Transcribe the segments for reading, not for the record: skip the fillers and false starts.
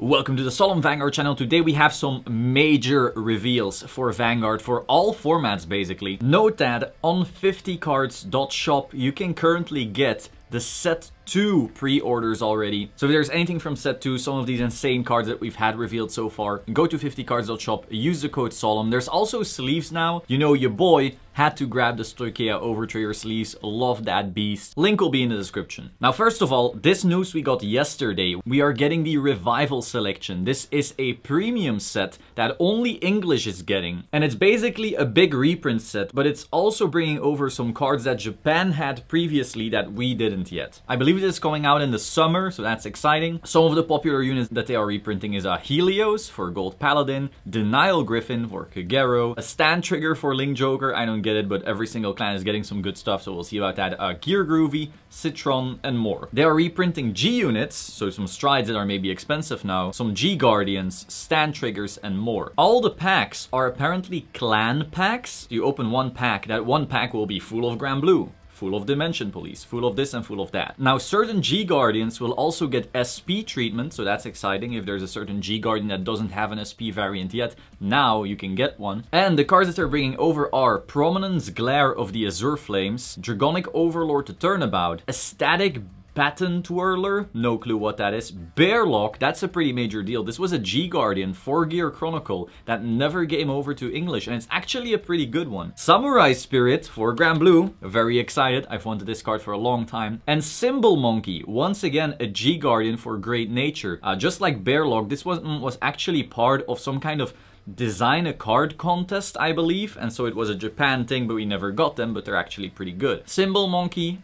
Welcome to the Solemn Vanguard channel. Today we have some major reveals for Vanguard for all formats basically. Note that on 50cards.shop you can currently get the set 2 pre-orders already. So if there's anything from set 2, some of these insane cards that we've had revealed so far, go to 50cards.shop, use the code Solemn. There's also sleeves now. You know, your boy had to grab the Stoicheia Overtrayer sleeves. Love that beast. Link will be in the description. Now, first of all, this news we got yesterday. We are getting the Revival Selection. This is a premium set that only English is getting. And it's basically a big reprint set, but it's also bringing over some cards that Japan had previously that we didn't yet. I believe it is coming out in the summer, so that's exciting. Some of the popular units that they are reprinting is a Helios for Gold Paladin, Denial Griffin for Kagero, a Stand Trigger for Link Joker. I don't get it, but every single clan is getting some good stuff, so we'll see about that. Gear Groovy, Citron, and more. They are reprinting G units, so some strides that are maybe expensive now, some G Guardians, Stand Triggers, and more. All the packs are apparently clan packs. You open one pack, that one pack will be full of Grand Blue, full of Dimension Police, full of this and full of that. Now, certain G Guardians will also get SP treatment, so that's exciting. If there's a certain G Guardian that doesn't have an SP variant yet, now you can get one. And the cards that they're bringing over are Prominence Glare of the Azure Flames, Dragonic Overlord to Turnabout, Ecstatic Baton Twirler, no clue what that is. Bearlock, that's a pretty major deal. This was a G Guardian 4-gear Chronicle that never came over to English, and it's actually a pretty good one. Samurai Spirit for Grand Blue, very excited. I've wanted this card for a long time. And Symbol Monkey, once again a G Guardian for Great Nature. Just like Bearlock, this was actually part of some kind of design a card contest, I believe, and so it was a Japan thing, but we never got them, but they're actually pretty good. Symbol Monkey,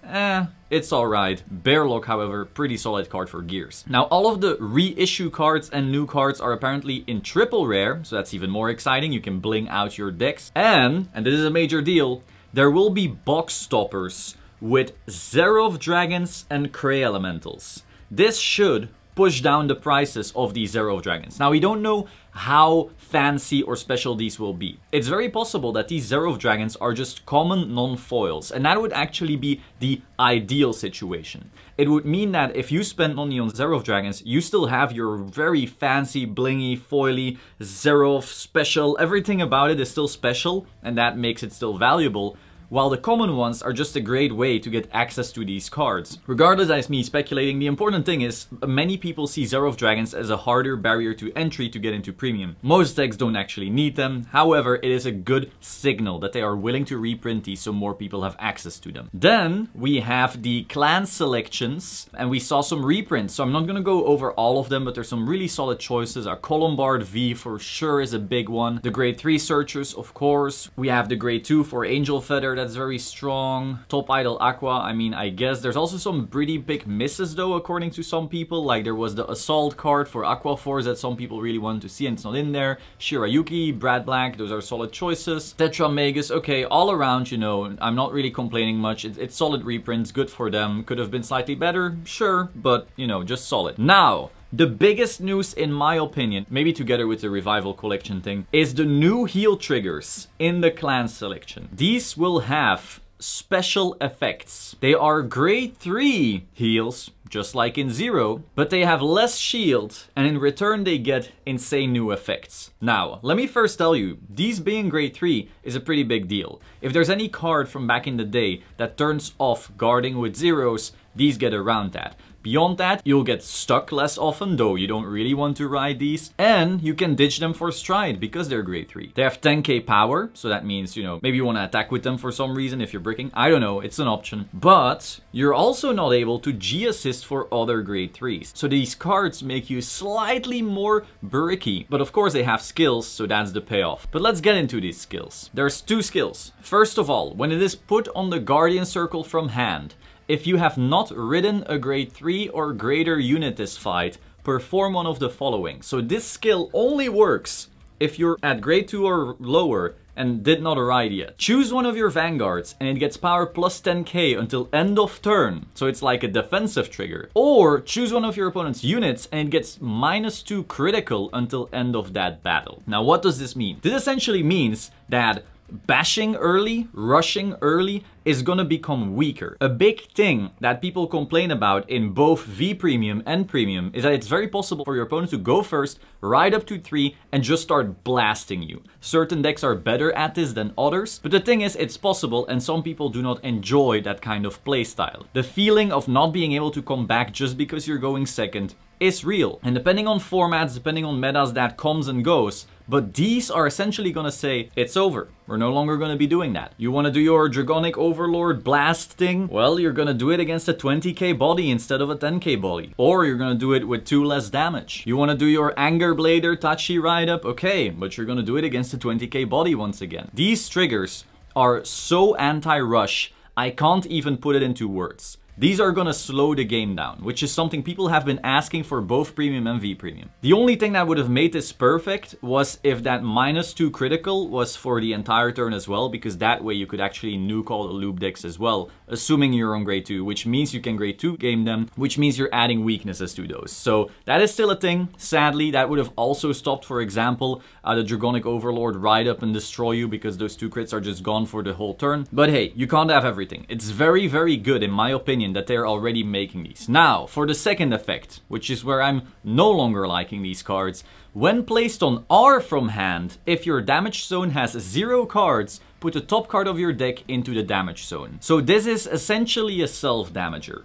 it's alright. Bearlock, however, pretty solid card for Gears. Now, all of the reissue cards and new cards are apparently in triple rare, so that's even more exciting. You can bling out your decks. And this is a major deal, there will be box stoppers with Zerov Dragons and Cray Elementals. This should push down the prices of these Zerov Dragons. Now, we don't know how fancy or special these will be. It's very possible that these Zerov Dragons are just common non-foils, and that would actually be the ideal situation. It would mean that if you spend money on Zerov Dragons, you still have your very fancy, blingy, foily, Zerov special. Everything about it is still special, and that makes it still valuable, while the common ones are just a great way to get access to these cards. Regardless, that's me speculating. The important thing is many people see Zerov Dragons as a harder barrier to entry to get into premium. Most decks don't actually need them. However, it is a good signal that they are willing to reprint these so more people have access to them. Then we have the clan selections, and we saw some reprints. So I'm not gonna go over all of them, but there's some really solid choices. Our Columbard V for sure is a big one. The grade 3 Searchers, of course. We have the grade 2 for Angel Feather, that's very strong. Top Idol Aqua, I mean, I guess. There's also some pretty big misses though, according to some people. Like there was the Assault card for Aqua Force that some people really wanted to see and it's not in there. Shirayuki, Brad Black, those are solid choices. Tetra Magus, okay, all around, you know, I'm not really complaining much. It's solid reprints, good for them. Could have been slightly better, sure, but you know, just solid. Now, the biggest news, in my opinion, maybe together with the Revival Collection thing, is the new heal triggers in the clan selection. These will have special effects. They are grade 3 heals, just like in Zero, but they have less shield, and in return they get insane new effects. Now, let me first tell you, these being grade 3 is a pretty big deal. If there's any card from back in the day that turns off guarding with zeros, these get around that. Beyond that, you'll get stuck less often, though you don't really want to ride these. And you can ditch them for stride because they're grade 3. They have 10k power, so that means, you know, maybe you want to attack with them for some reason if you're bricking. I don't know, it's an option. But you're also not able to G-assist for other grade 3s. So these cards make you slightly more bricky. But of course they have skills, so that's the payoff. But let's get into these skills. There's 2 skills. First of all, when it is put on the Guardian Circle from hand, if you have not ridden a grade 3 or greater unit this fight, perform one of the following. So this skill only works if you're at grade 2 or lower and did not ride yet. Choose one of your Vanguards and it gets power plus 10k until end of turn. So it's like a defensive trigger. Or choose one of your opponent's units and it gets -2 critical until end of that battle. Now, what does this mean? This essentially means that bashing early, rushing early is gonna become weaker. A big thing that people complain about in both V Premium and Premium is that it's very possible for your opponent to go first, ride up to 3, and just start blasting you. Certain decks are better at this than others, but the thing is, it's possible, and some people do not enjoy that kind of playstyle. The feeling of not being able to come back just because you're going second is real. And depending on formats, depending on metas, that comes and goes. But these are essentially gonna say, it's over. We're no longer gonna be doing that. You wanna do your Dragonic Overlord blast thing? Well, you're gonna do it against a 20k body instead of a 10k body. Or you're gonna do it with 2 less damage. You wanna do your Anger Blader Tachi ride up? Okay, but you're gonna do it against a 20k body once again. These triggers are so anti-rush, I can't even put it into words. These are gonna slow the game down, which is something people have been asking for both Premium and V Premium. The only thing that would have made this perfect was if that -2 critical was for the entire turn as well, because that way you could actually nuke all the loop decks as well, assuming you're on grade 2, which means you can grade 2 game them, which means you're adding weaknesses to those. So that is still a thing. Sadly, that would have also stopped, for example, the Dragonic Overlord ride up and destroy you, because those 2 crits are just gone for the whole turn. But hey, you can't have everything. It's very, very good, in my opinion, that they're already making these. Now, for the second effect, which is where I'm no longer liking these cards. When placed on R from hand, if your damage zone has 0 cards, put the top card of your deck into the damage zone. So this is essentially a self-damager.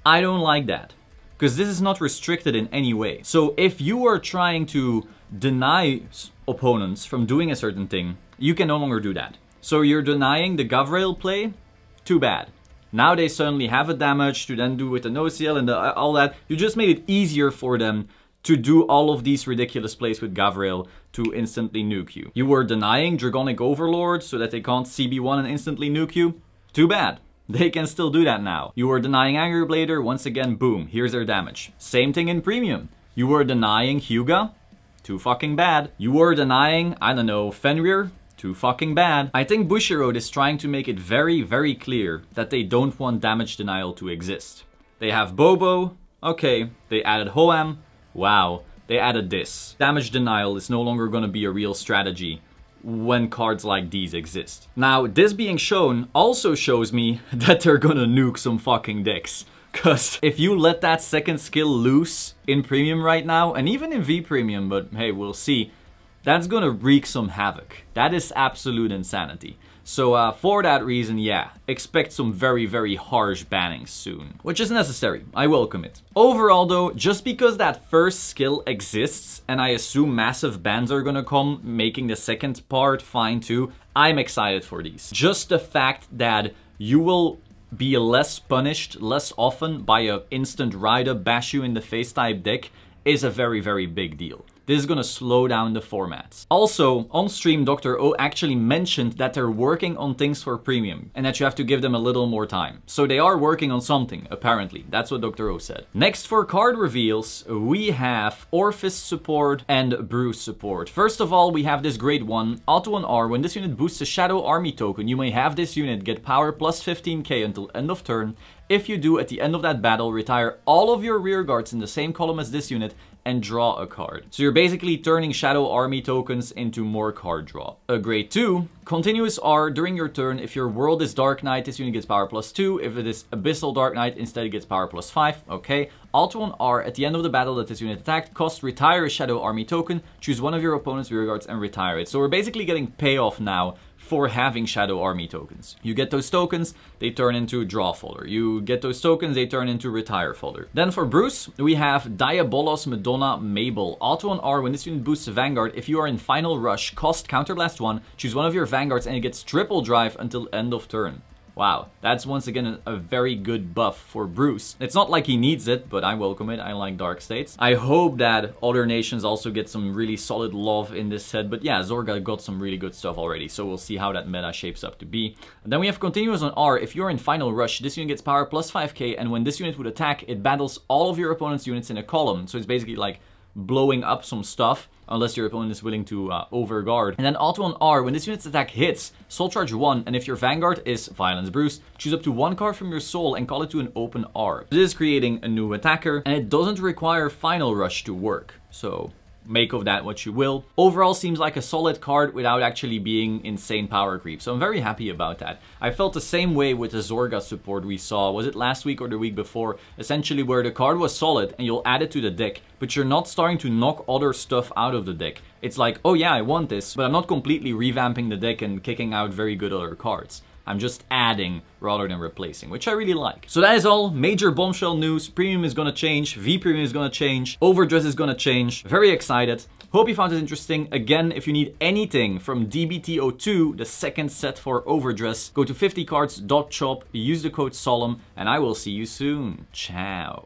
I don't like that, because this is not restricted in any way. So if you are trying to deny opponents from doing a certain thing, you can no longer do that. So you're denying the Gavrail play? Too bad. Now they suddenly have a damage to then do with the no-seal and all that. You just made it easier for them to do all of these ridiculous plays with Gavrail to instantly nuke you. You were denying Dragonic Overlord so that they can't CB1 and instantly nuke you? Too bad. They can still do that now. You were denying Anger Blader, once again, boom, here's their damage. Same thing in Premium. You were denying Hyuga? Too fucking bad. You were denying, I don't know, Fenrir? Too fucking bad. I think Bushiroad is trying to make it very, very clear that they don't want damage denial to exist. They have Bobo, okay. They added Hoam, wow. They added this. Damage denial is no longer gonna be a real strategy when cards like these exist. Now, this being shown also shows me that they're gonna nuke some fucking decks. Cause if you let that second skill loose in Premium right now, and even in V Premium, but hey, we'll see, that's gonna wreak some havoc. That is absolute insanity. So for that reason, yeah, expect some very, very harsh bannings soon. Which is necessary, I welcome it. Overall though, just because that first skill exists, and I assume massive bans are gonna come, making the second part fine too, I'm excited for these. Just the fact that you will be less punished, less often by a instant ride-up bash you in the face type deck is a very, very big deal. This is gonna slow down the formats. Also, on stream, Dr. O actually mentioned that they're working on things for Premium and that you have to give them a little more time. So they are working on something, apparently. That's what Dr. O said. Next, for card reveals, we have Orphis support and Bruce support. First of all, we have this grade 1, Auto on R. When this unit boosts a Shadow Army token, you may have this unit get power plus 15k until end of turn. If you do, at the end of that battle, retire all of your rear guards in the same column as this unit and draw a card. So you're basically turning Shadow Army tokens into more card draw. A grade 2, continuous R during your turn. If your world is Dark Knight, this unit gets power plus 2. If it is Abyssal Dark Knight, instead it gets power plus 5. Okay. Auto on R, at the end of the battle that this unit attacked, cost retire a Shadow Army token, choose one of your opponent's rear guards and retire it. So we're basically getting payoff now for having Shadow Army tokens. You get those tokens, they turn into draw folder. You get those tokens, they turn into retire folder. Then for Bruce, we have Diabolos Madonna Mabel. Auto on R, when this unit boosts Vanguard, if you are in final rush, cost Counterblast 1, choose one of your Vanguards and it gets triple drive until end of turn. Wow, that's once again a very good buff for Bruce. It's not like he needs it, but I welcome it. I like Dark States. I hope that other nations also get some really solid love in this set. But yeah, Zorga got some really good stuff already, so we'll see how that meta shapes up to be. And then we have Continuous on R. If you're in Final Rush, this unit gets power plus 5k, and when this unit would attack, it battles all of your opponent's units in a column. So it's basically like blowing up some stuff, unless your opponent is willing to overguard. And then Auto on R, when this unit's attack hits, Soul Charge 1, and if your Vanguard is Violence Bruce, choose up to 1 card from your soul and call it to an open R. This is creating a new attacker, and it doesn't require Final Rush to work. So make of that what you will. Overall, seems like a solid card without actually being insane power creep. So I'm very happy about that. I felt the same way with the Zorga support we saw. Was it last week or the week before? Essentially where the card was solid and you'll add it to the deck, but you're not starting to knock other stuff out of the deck. It's like, oh yeah, I want this, but I'm not completely revamping the deck and kicking out very good other cards. I'm just adding rather than replacing, which I really like. So that is all. Major bombshell news. Premium is gonna change. V Premium is gonna change. Overdress is gonna change. Very excited. Hope you found it interesting. Again, if you need anything from DBT02, the second set for Overdress, go to 50cards.shop, use the code Solemn, and I will see you soon. Ciao.